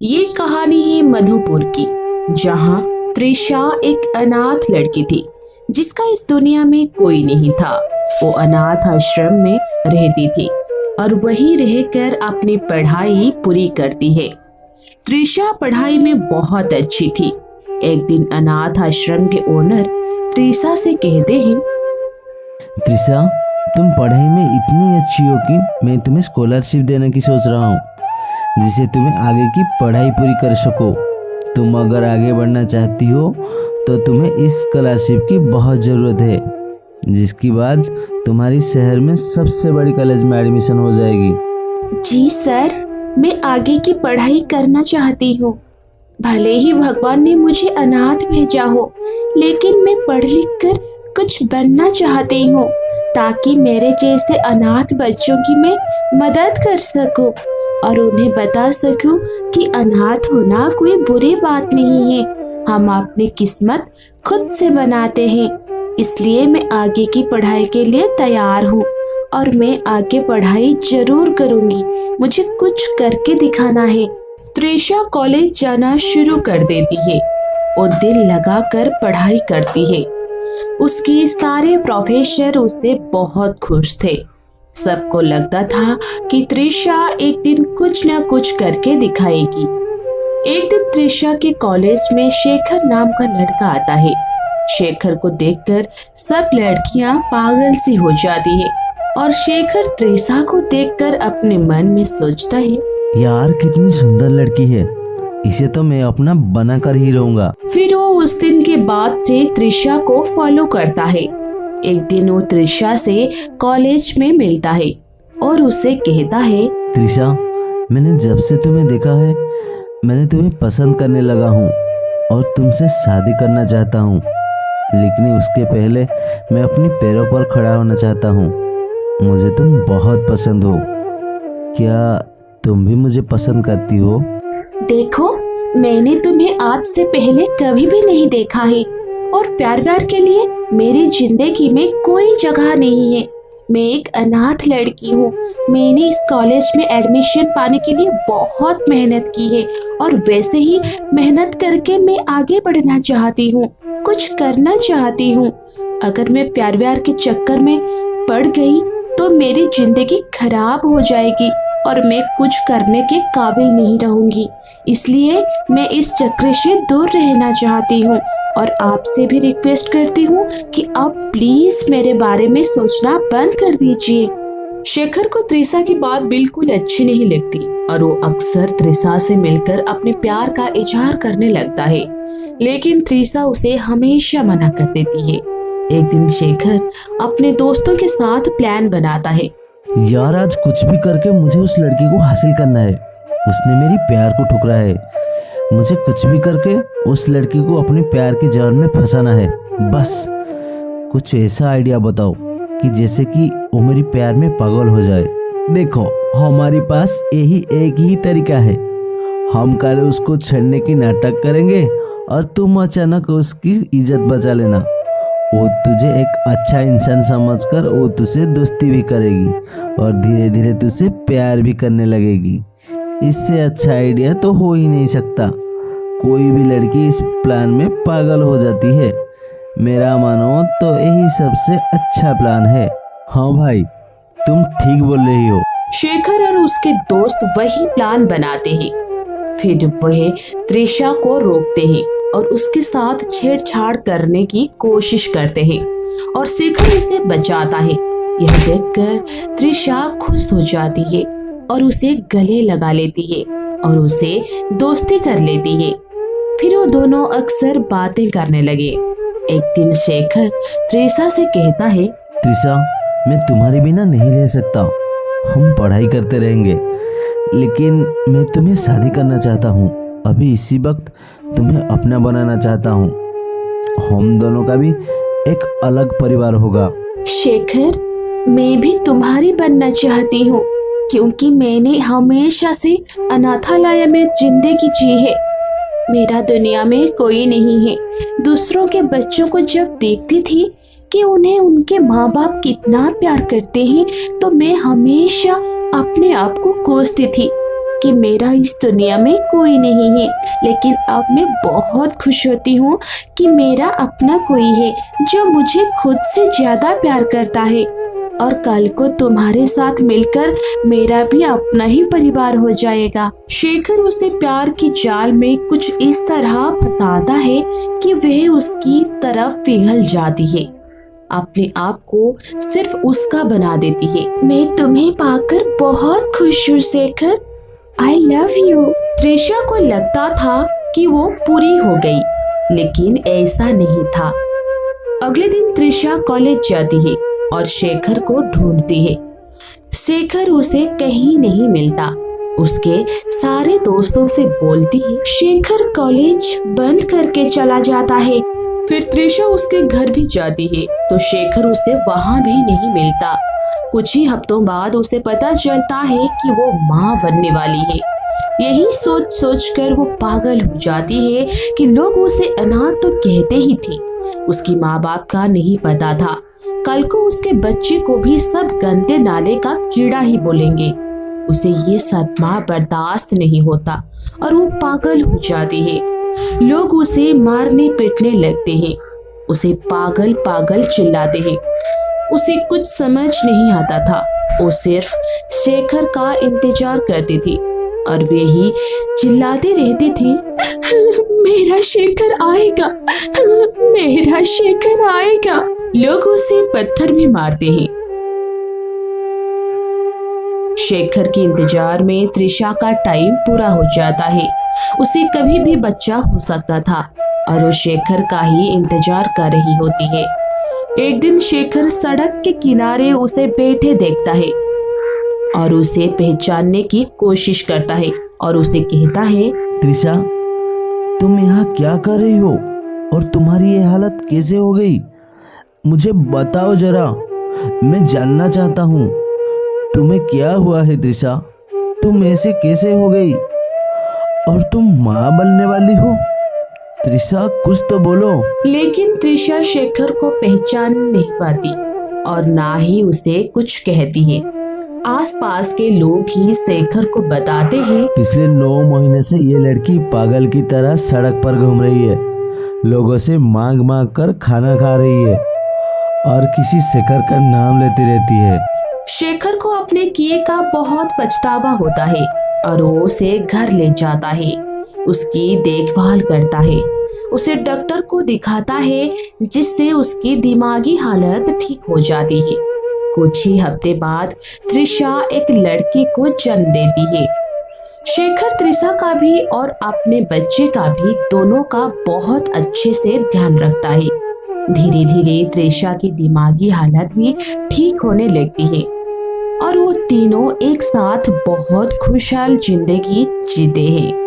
ये कहानी है मधुपुर की, जहाँ त्रिशा एक अनाथ लड़की थी जिसका इस दुनिया में कोई नहीं था। वो अनाथ आश्रम में रहती थी और वहीं रहकर अपनी पढ़ाई पूरी करती है। त्रिशा पढ़ाई में बहुत अच्छी थी। एक दिन अनाथ आश्रम के ओनर त्रिशा से कहते हैं, त्रिशा, तुम पढ़ाई में इतनी अच्छी हो कि मैं तुम्हें स्कॉलरशिप देने की सोच रहा हूँ, जिससे तुम्हें आगे की पढ़ाई पूरी कर सको। तुम अगर आगे बढ़ना चाहती हो तो तुम्हें इस स्कॉलरशिप की बहुत ज़रूरत है, जिसके बाद तुम्हारी शहर में सबसे बड़ी कॉलेज में एडमिशन हो जाएगी। जी सर, मैं आगे की पढ़ाई करना चाहती हूँ। भले ही भगवान ने मुझे अनाथ भेजा हो, लेकिन मैं पढ़ लिख कर कुछ बनना चाहती हूँ ताकि मेरे जैसे अनाथ बच्चों की मैं मदद कर सकूं और उन्हें बता सकूं कि अनाथ होना कोई बुरी बात नहीं है। हम अपनी किस्मत खुद से बनाते हैं। इसलिए मैं आगे की पढ़ाई के लिए तैयार हूँ और मैं आगे पढ़ाई जरूर करूँगी। मुझे कुछ करके दिखाना है। त्रिशा कॉलेज जाना शुरू कर देती है और दिल लगाकर पढ़ाई करती है। उसके सारे प्रोफेसर उससे बहुत खुश थे। सबको लगता था कि त्रिशा एक दिन कुछ न कुछ करके दिखाएगी। एक दिन त्रिशा के कॉलेज में शेखर नाम का लड़का आता है। शेखर को देखकर सब लड़कियां पागल सी हो जाती है और शेखर त्रिशा को देखकर अपने मन में सोचता है, यार कितनी सुंदर लड़की है, इसे तो मैं अपना बना कर ही रहूंगा। फिर वो उस दिन के बाद से त्रिशा को फॉलो करता है। एक दिन वो त्रिशा से कॉलेज में मिलता है और उसे कहता है, त्रिशा, मैंने जब से तुम्हें देखा है मैंने तुम्हें पसंद करने लगा हूँ और तुमसे शादी करना चाहता हूँ, लेकिन उसके पहले मैं अपने पैरों पर खड़ा होना चाहता हूँ। मुझे तुम बहुत पसंद हो, क्या तुम भी मुझे पसंद करती हो? देखो, मैंने तुम्हें आज से पहले कभी भी नहीं देखा है और प्यार के लिए मेरी जिंदगी में कोई जगह नहीं है। मैं एक अनाथ लड़की हूँ। मैंने इस कॉलेज में एडमिशन पाने के लिए बहुत मेहनत की है और वैसे ही मेहनत करके मैं आगे बढ़ना चाहती हूँ, कुछ करना चाहती हूँ। अगर मैं प्यार के चक्कर में पड़ गई तो मेरी जिंदगी खराब हो जाएगी और मैं कुछ करने के काबिल नहीं रहूंगी। इसलिए मैं इस चक्र से दूर रहना चाहती हूँ और आपसे भी रिक्वेस्ट करती हूँ कि आप प्लीज मेरे बारे में सोचना बंद कर दीजिए। शेखर को त्रिशा की बात बिल्कुल अच्छी नहीं लगती और वो अक्सर त्रिशा से मिलकर अपने प्यार का इजहार करने लगता है, लेकिन त्रिशा उसे हमेशा मना कर देती है। एक दिन शेखर अपने दोस्तों के साथ प्लान बनाता है, यार आज कुछ भी करके मुझे उस लड़की को हासिल करना है। उसने मेरी प्यार को ठुकरा है। मुझे कुछ भी करके उस लड़की को अपने प्यार के जाल में फंसाना है। बस कुछ ऐसा आइडिया बताओ कि जैसे कि वो मेरी प्यार में पागल हो जाए। देखो, हमारे पास यही एक ही तरीका है। हम कल उसको छेड़ने की नाटक करेंगे और तुम अचानक उसकी इज्जत बचा लेना। वो तुझे एक अच्छा इंसान समझकर वो तुझसे दोस्ती भी करेगी और धीरे धीरे तुझसे प्यार भी करने लगेगी। इससे अच्छा आइडिया तो हो ही नहीं सकता। कोई भी लड़की इस प्लान में पागल हो जाती है। मेरा मानो तो यही सबसे अच्छा प्लान है। हाँ भाई, तुम ठीक बोल रही हो। शेखर और उसके दोस्त वही प्लान बनाते हैं। फिर वह त्रिशा को रोकते हैं और उसके साथ छेड़छाड़ करने की कोशिश करते हैं और शेखर उसे बचाता है। यह देखकर त्रिशा खुश हो जाती है और उसे गले लगा लेती है और उसे दोस्ती कर लेती है। फिर वो दोनों अक्सर बातें करने लगे। एक दिन शेखर त्रिशा से कहता है, त्रिशा, मैं तुम्हारे बिना नहीं रह सकता। हम पढ़ाई करते रहेंगे, लेकिन मैं तुम्हें शादी करना चाहता हूँ। अभी इसी वक्त तुम्हें अपना बनाना चाहता हूँ। हम दोनों का भी एक अलग परिवार होगा। शेखर, मैं भी तुम्हारी बनना चाहती हूँ, क्योंकि मैंने हमेशा से अनाथालय में जिंदगी जी है। मेरा दुनिया में कोई नहीं है। दूसरों के बच्चों को जब देखती थी कि उन्हें उनके माँ बाप कितना प्यार करते हैं, तो मैं हमेशा अपने आप को कोसती थी कि मेरा इस दुनिया में कोई नहीं है, लेकिन अब मैं बहुत खुश होती हूँ कि मेरा अपना कोई है जो मुझे खुद से ज्यादा प्यार करता है, और कल को तुम्हारे साथ मिलकर मेरा भी अपना ही परिवार हो जाएगा। शेखर उसे प्यार की जाल में कुछ इस तरह फंसाता है कि वह उसकी तरफ पिघल जाती है, अपने आप को सिर्फ उसका बना देती है। मैं तुम्हें पाकर बहुत खुश हूँ Shekhar, I love you. Trisha को लगता था कि वो पूरी हो गई, लेकिन ऐसा नहीं था। अगले दिन त्रिशा कॉलेज जाती है और शेखर को ढूंढती है। शेखर उसे कहीं नहीं मिलता। उसके सारे दोस्तों से बोलती है। शेखर कॉलेज बंद करके चला जाता है। फिर त्रिशा उसके घर भी जाती है तो शेखर उसे वहां भी नहीं मिलता। कुछ ही हफ्तों बाद उसे पता चलता है कि वो माँ बनने वाली है। यही सोच सोच कर वो पागल हो जाती है कि लोग उसे अनाथ तो कहते ही थी, उसकी माँ बाप का नहीं पता था। कल को उसके बच्चे को भी सब गंदे नाले का कीड़ा ही बोलेंगे। उसे ये सदमा बर्दाश्त नहीं होता और वो पागल हो जाती है। लोग उसे मारने पीटने लगते हैं, उसे पागल पागल चिल्लाते हैं। उसे कुछ समझ नहीं आता था। वो सिर्फ शेखर का इंतजार करती थी और वे ही चिल्लाती रहती थी, मेरा शेखर आएगा, मेरा शेखर आएगा। लोग उसे पत्थर भी मारते हैं। शेखर के इंतजार में त्रिशा का टाइम पूरा हो जाता है। उसे कभी भी बच्चा हो सकता था और वो शेखर का ही इंतजार कर रही होती है। एक दिन शेखर सड़क के किनारे उसे बैठे देखता है और उसे पहचानने की कोशिश करता है और उसे कहता है, त्रिशा, तुम यहाँ क्या कर रही हो और तुम्हारी ये हालत कैसे हो गई? मुझे बताओ जरा, मैं जानना चाहता हूँ तुम्हें क्या हुआ है। त्रिशा, तुम ऐसे कैसे हो गई और तुम माँ बनने वाली हो? त्रिशा, कुछ तो बोलो। लेकिन त्रिशा शेखर को पहचान नहीं पाती और ना ही उसे कुछ कहती है। आसपास के लोग ही शेखर को बताते हैं, पिछले 9 महीने से ये लड़की पागल की तरह सड़क पर घूम रही है, लोगों से मांग मांग कर खाना खा रही है और किसी शेखर का नाम लेती रहती है। शेखर को अपने किए का बहुत पछतावा होता है और वो उसे घर ले जाता है, उसकी देखभाल करता है, उसे डॉक्टर को दिखाता है, जिससे उसकी दिमागी हालत ठीक हो जाती है। कुछ ही हफ्ते बाद त्रिशा एक लड़की को जन्म देती है। शेखर त्रिशा का भी और अपने बच्चे का भी दोनों का बहुत अच्छे से ध्यान रखता है। धीरे धीरे त्रिशा की दिमागी हालत भी ठीक होने लगती है और वो तीनों एक साथ बहुत खुशहाल जिंदगी जीते हैं।